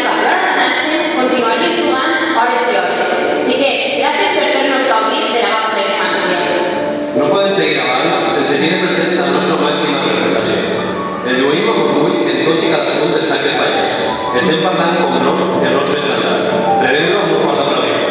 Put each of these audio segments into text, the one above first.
arriba l'hora d'anar-se, continuaríem jugant hores i hores. Xiquets, gràcies per fer-nos gaudir de la vostra infància. No podem seguir avant sense tenir present la nostra màxima representació. El lluïm amb orgull en tots i cadascun dels actes falles. Estem parlant, com no, del nostre estàndard. Rebem-lo amb un fort aplaudiment.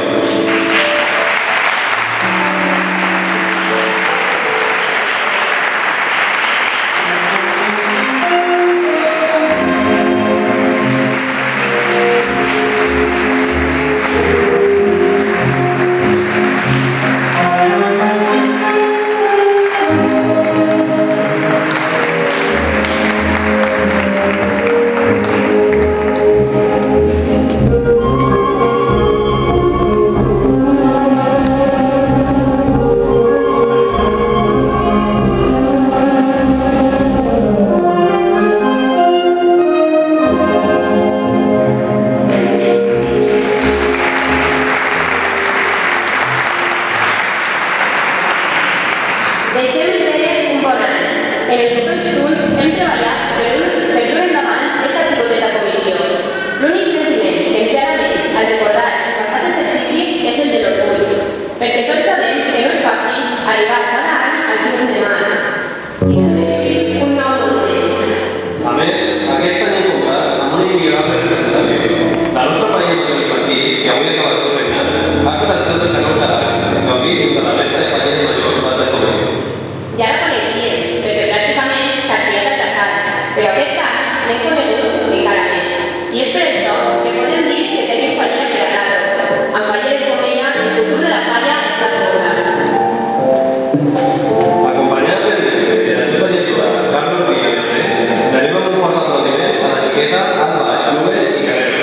Deixem enrere un bon any, en el que tots junts hem treballat per dur endavant aquesta xicoteta comissió. L'únic sentiment que ens ve a la ment al recordar el passat exercici és el de l'orgull, perquè tots sabem que no és fàcil arribar cada any al 15 de maig i descobrir un nou monument. A més, aquest any hem comptat amb una immillorable representació. La nostra parella major infantil, que avui acaba el seu regnat, ha estat el tot del canó cada any, gaudir junto a la resta de parelles majors d'altra comissió. Ja la coneixíem, perquè pràcticament s'ha criat al casal, però aquest any l'hem conegut encara més. I és per això que podem dir que tenim fallera per a rato. Amb falleres com ella, el futur de la falla està assegurat. Acompanyat per la junta gestora Carlos Villarreal, darem un fort aplaudiment a la xiqueta Alba Esplugues i Carrero.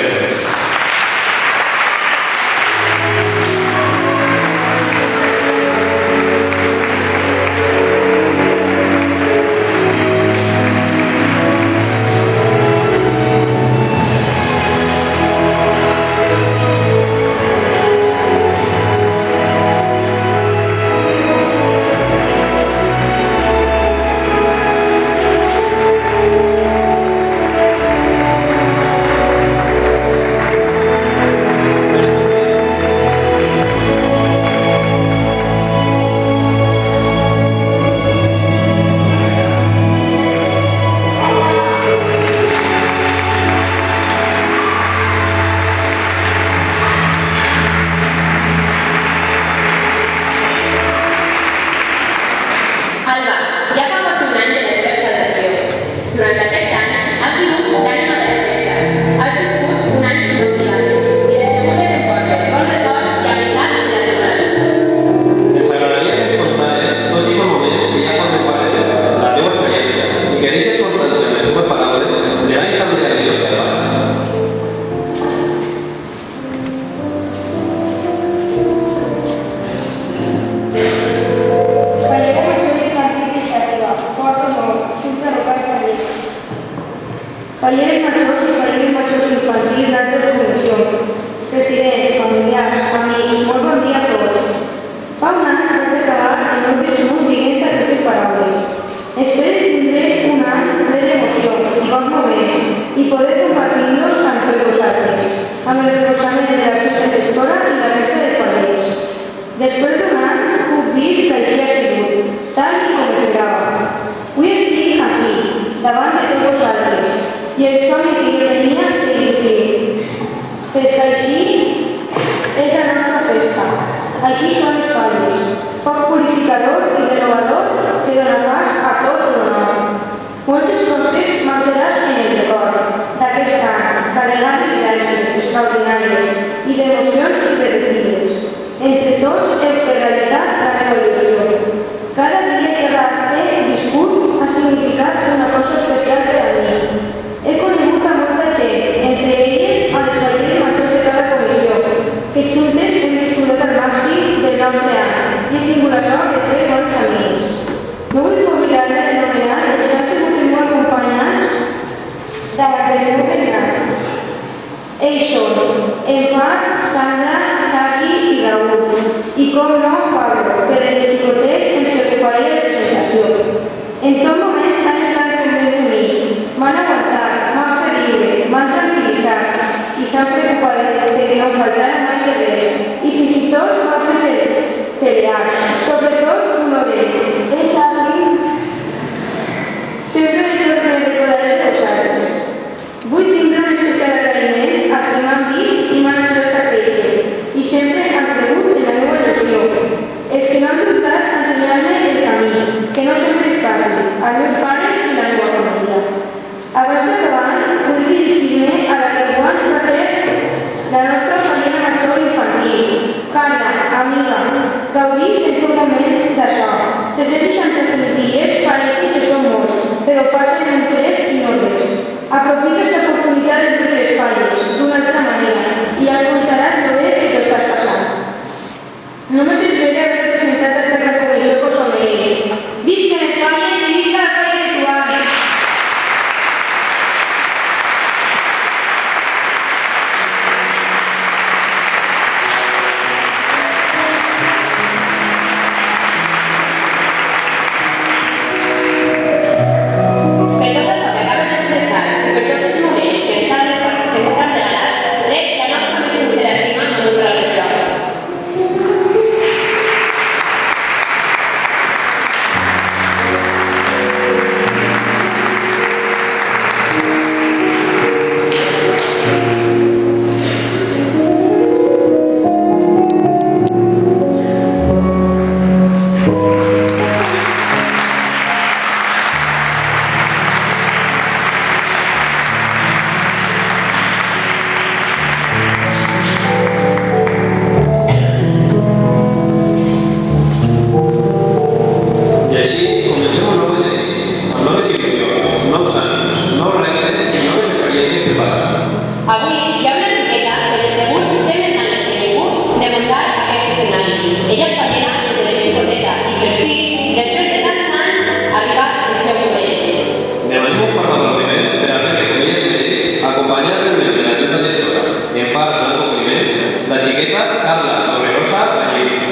Alba, ja fa quasi un any de la teva exaltació. Durant aquest any has sigut l'ànima de la festa. Has viscut un any inolvidable i de segur que t'emportes bons records i amistats de la teva vida. Ens agradaria que ens contares tots aquests moments que ja formen part de la teva experiència i que deixes constància en les teves paraules de l'any tan meravellós que vas. Falleres majors i falleres majors infantils d'altres comissions, presidents, familiars, amics, molt bon dia a tots. Fa un any vaig acabar el meu discurs dient aquestes paraules. Espero tindré un any ple d'emocions i bons moments i poder compartir-los amb tots vosaltres, amb el recolzament de la junta gestora i la resta de falleres. Després d'un any puc dir que així ha sigut, tal com esperava. Avui estic així, davant de tots vosaltres, i el somni que jo tenia s'ha complit. Perquè així és la nostra festa. Així són les falles. Foc purificador i renovador que dona pas a tot l'honor. Moltes coses m'han quedat en el record d'aquest any, carregat de vivències extraordinàries i d'emocions irrepetibles. Entre tots hem fet realitat la meva il·lusió. Cada dia i cada acte viscut ha significat una cosa especial per a mi. He conegut a molta gent, entre elles a les falleres majors de cada comissió, que juntes hem disfrutat al màxim del nostre any i he tingut la sort de fer bons amics. No vull oblidar-me d'anomenar els que han sigut els meus acompanyants davant del meu regnat. Ells són Emma, Sandra, Xavi i Raúl. I com no, Pablo, que des de xicotet em secretaria de presentació. En tot moment han estat pendents de mi, m'han aguantat, m'han fet lliure, m'han tranquil·litzat i van preocupar de que no faltara mai de res i fins i tot van fer pelear, sobretot un d'ells. Charlie, sempre me recordaré de vosaltres. Vull tindre un especial agraïment als que m'han vist i m'han ajudat a créixer i sempre han cregut en la meva il·lusió. Els que no han dubtat a ensenyar-me el camí, que no sempre és fàcil, als meus pares i la meva família. Abans d'acabar, vull dirigir-me a la que igual va ser la nostra família major infantil. Carla, amiga, gaudís en tot moment d'això. 365 dies pareixen que són molts, però passen en 3 i no res. Aprofita aquesta oportunitat de veure les falles d'una altra manera i ja contaràs lo bé que t'estàs passant. Només esperaré haver presentat aquesta gran comissió que us mereix. Visca les falles i visca la falla de Tuam! Per tot això que acabem d'expressar i per tots els moments que ens han regalat, crec la nostra més sincera estima amb un relat de jocs. I així comencem un nou exercici, amb noves il·lusions, nous ànims, nous reptes i noves experiències que passen. Avui hi ha una xiqueta que de segur té més ganes que ningú de muntar aquest escenari. Ella es fallera des de la discoteca i per fi, després de tants anys, arriba el seu moment. Demanem un fort aplaudiment per a rebre comilles d'ells, acompanyada del membre de la Junta Gestora, en part d'un compliment, la xiqueta Carla Torregrosa Gallí.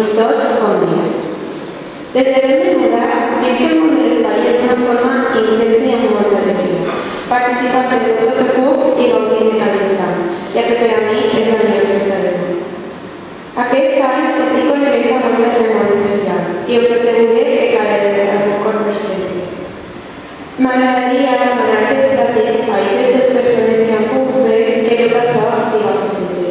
amics tots, bon dia. Des de ben menuda, visc el món de les falles d'una forma intensa i amb molta alegria. participante del Autocup i gaudint de cada instant, ja que per a mi és la millor festa del món. Aquest any estic convivint amb una cerimònia especial i us asseguré que calaré el meu cor per sempre. M'agradaria donar les gràcies a aquestes persones que han pogut fer que tot això siga possible.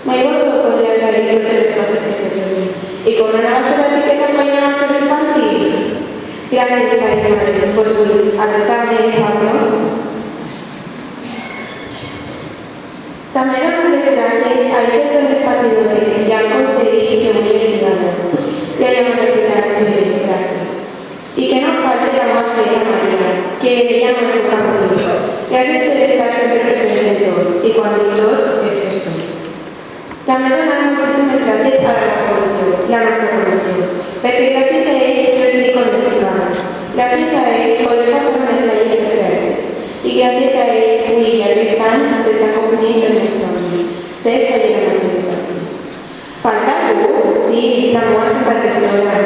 Mai vosotros le aclaré totes les coses que he fet i com anava a ser la xiqueta amb la marxa infantil. Gràcies, cariño María, por adoptarme en Pablo. També dono les gràcies a aquests dos patidores que han aconseguit que avui estigui allà. Ja hi ha una repitada de gràcies. I que no falte la mare de la Maria, que ella no me toca morir. Gràcies per estar sempre present en tot, i quan dic tot, és que és tot. També donar moltíssimes gràcies a la nostra comissió, perquè gràcies a ells jo estic on estic ara. Gràcies a ells podré passar unes lleis perfectes. I gràcies a ells, avui i aquest any, s'està complint el meu somni. Sé que llegarem a ser aquí. Falta algú? Sí, la meva supergestora.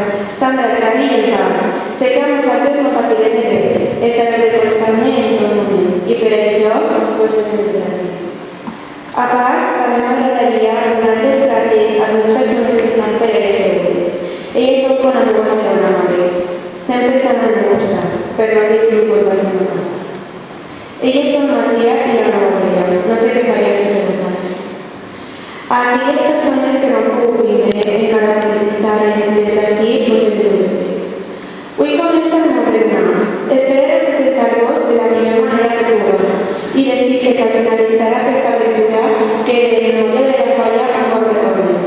Sandra, Xavi i el Pau. Sé que a nosaltres no patirem de res. Estarem recolzant-me en tot moment. I per això, us donem gràcies. A part, també m'agradaria donar les gràcies a dues persones que estan per elles segures. Elles són com la meva segona mare. Sempre estan al meu costat, per no dir que ho vaig a la casa. Elles són Maria i la meva Maria. No sé què faria sense vosaltres. A aquelles persones que no han pogut vindre encara que desitjaren des d'ací, us envio un desig. Vull començar el meu programa. Espero representar-vos de la millor manera que pugueu i desitge que al finalitzar aquesta aventura quede en memòria de la falla amb el recorrent.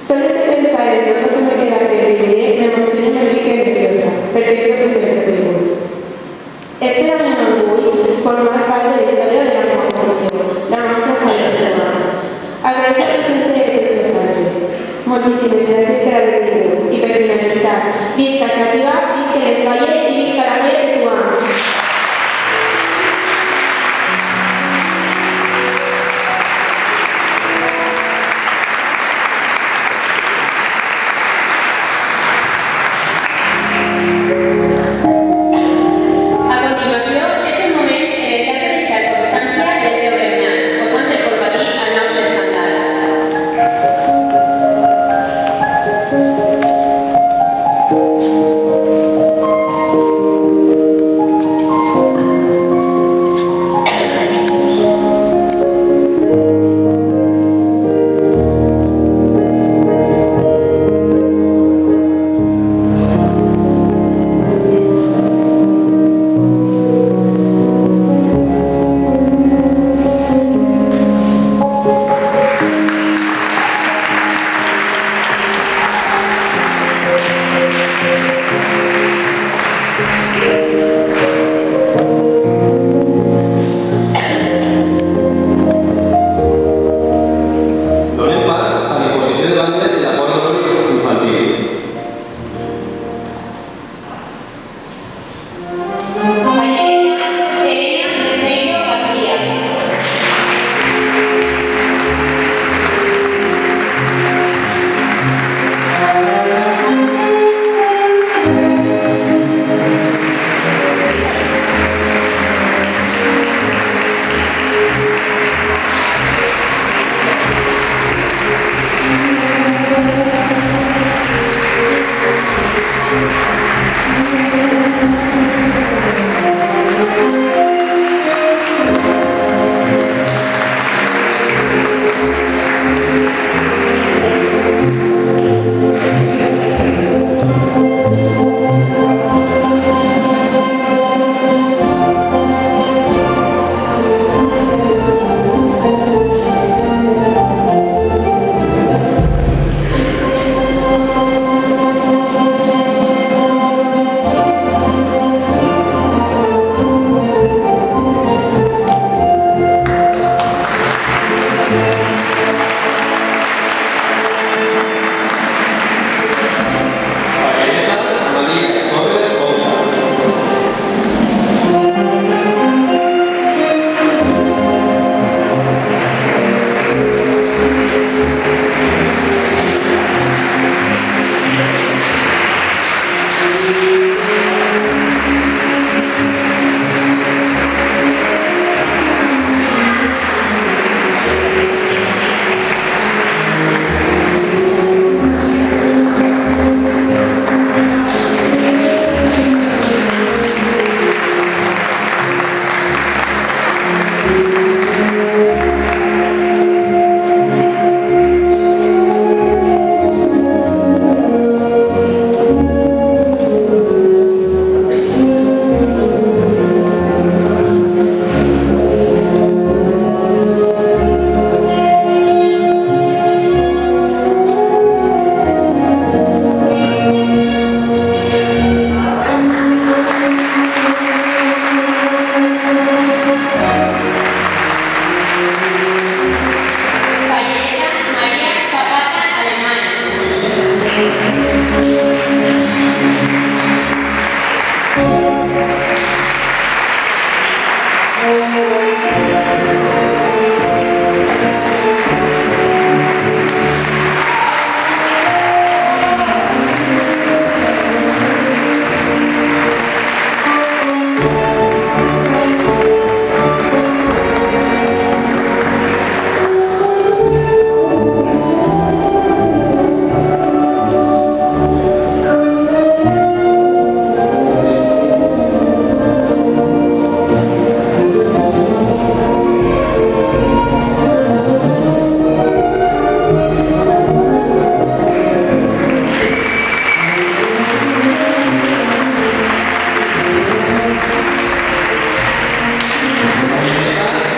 Sols de pensar en tot el que me queda per viure m'emociona una mica nerviosa, perquè és el que sempre he tingut. És per a mi un orgull formar part de la història de la meva comissió, la nostra qualitat humana. Agraeixo la presència de tots vosaltres. Moltíssimes gràcies per haver vingut. I per finalitzar, visca Xàtiva, visca les Falles i visca la Falla de Tuam. A continuació, és el moment en el que has de deixar constància del teu regnat, posant el colpatí al nostre estandard.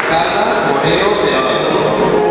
Carla Moreno de Oro.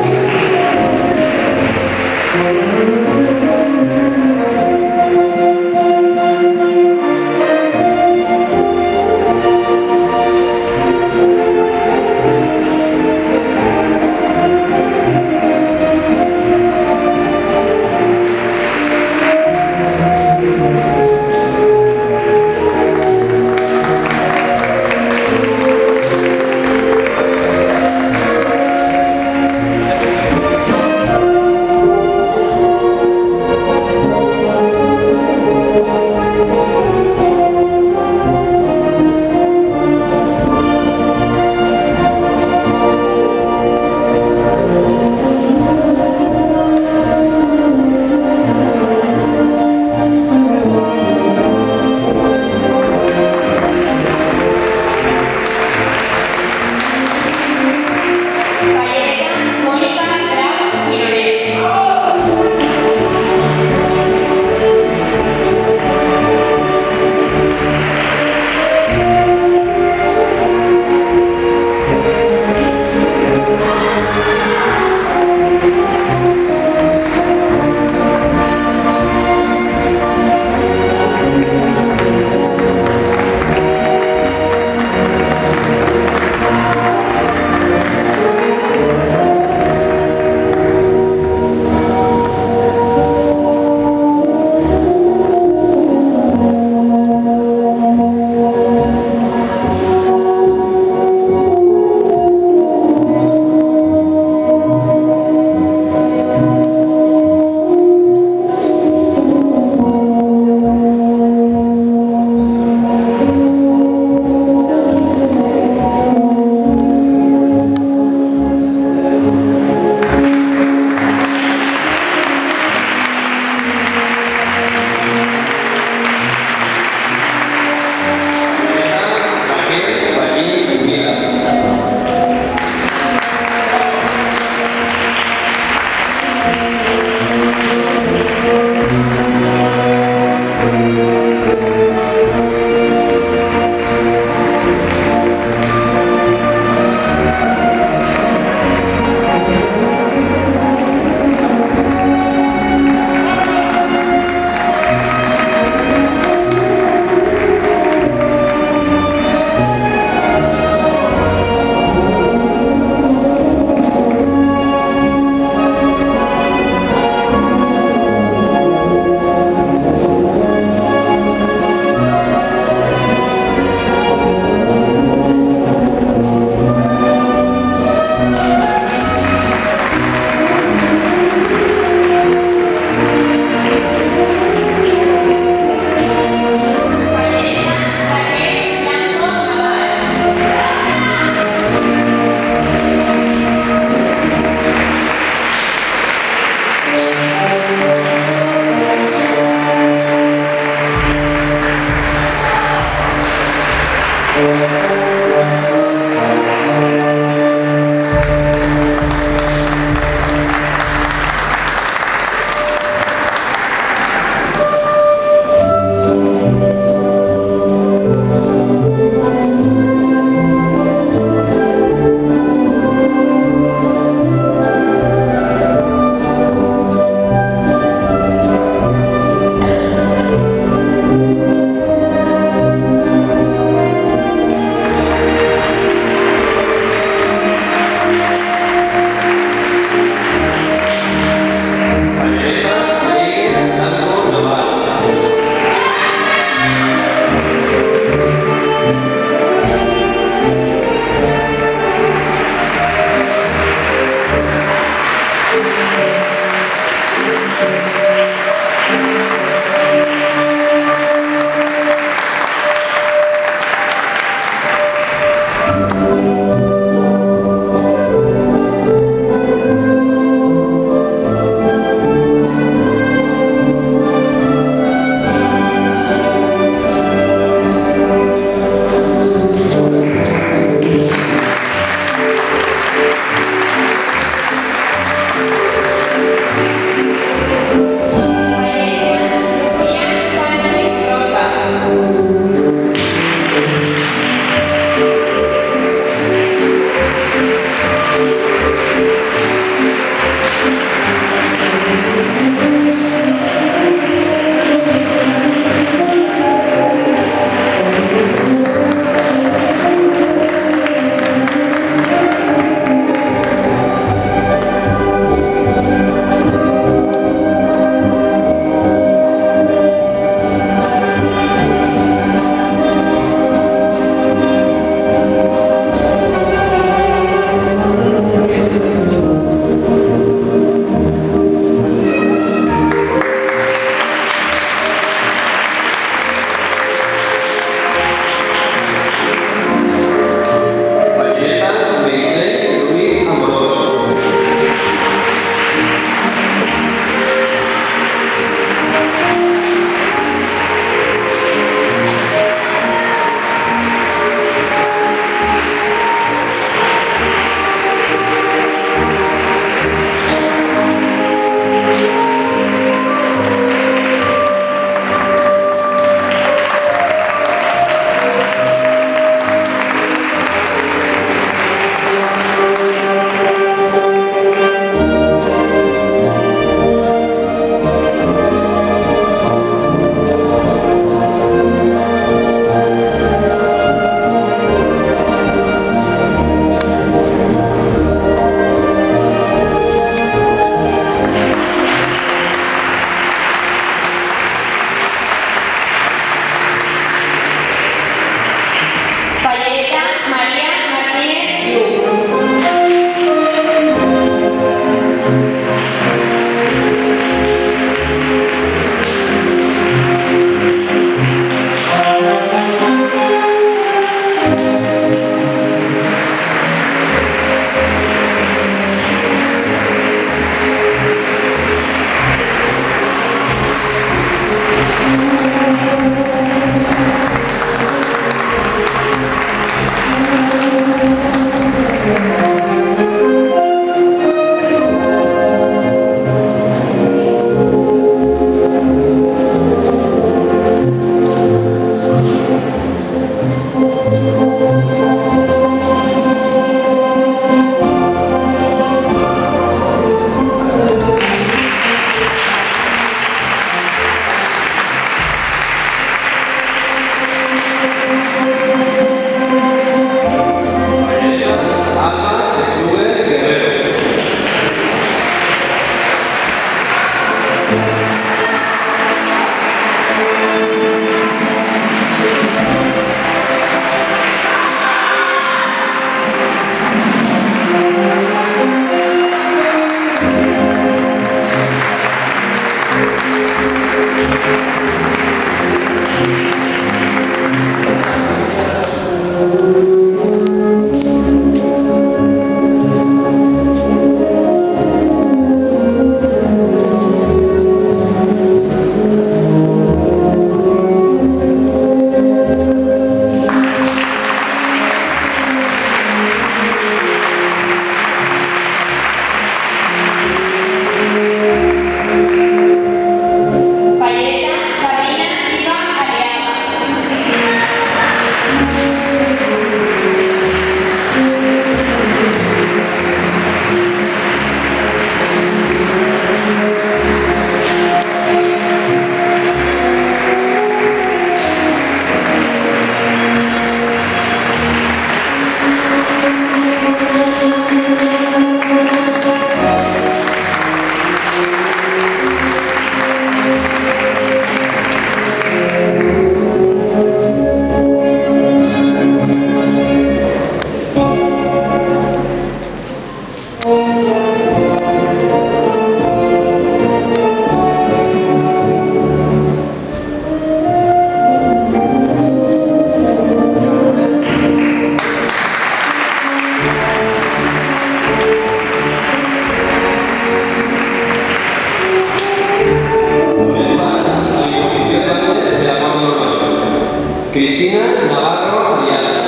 Cristina Navarro Ariana.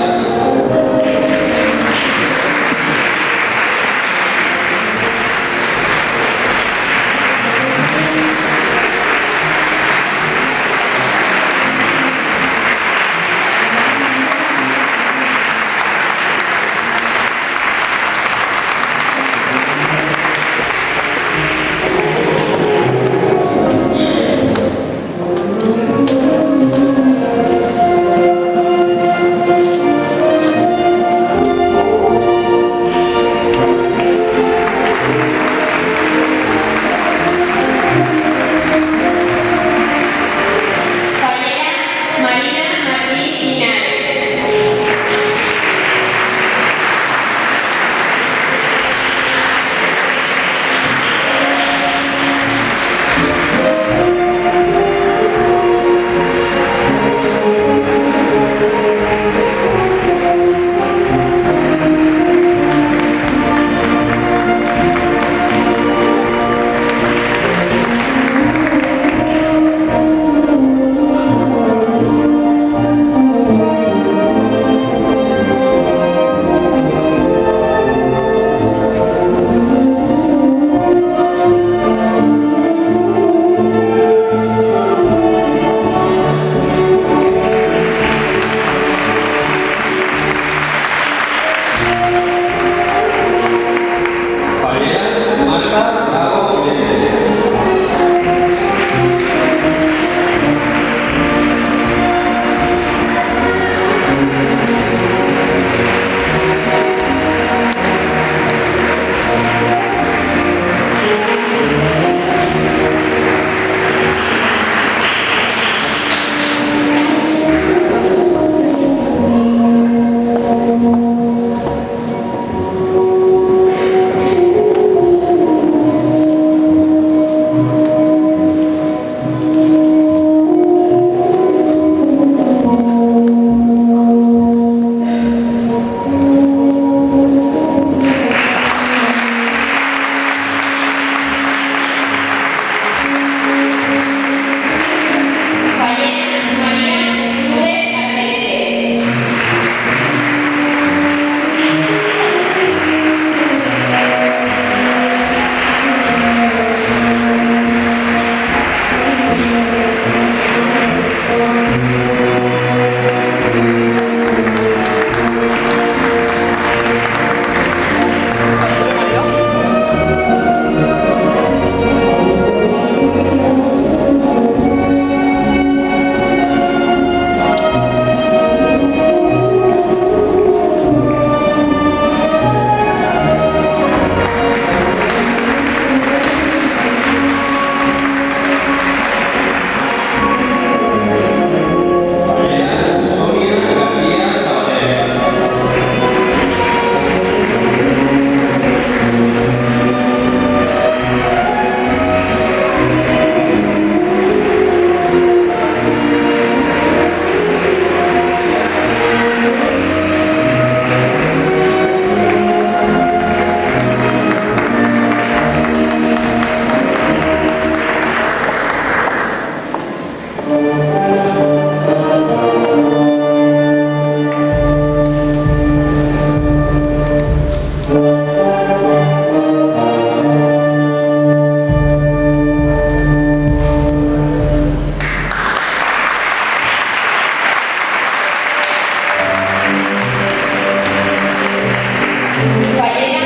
Fallera Marina Martí Linares. Fallera Marta Bravo Jiménez. Fallera María Nubes Argente. Fallera Sonia García Sabater. Fallera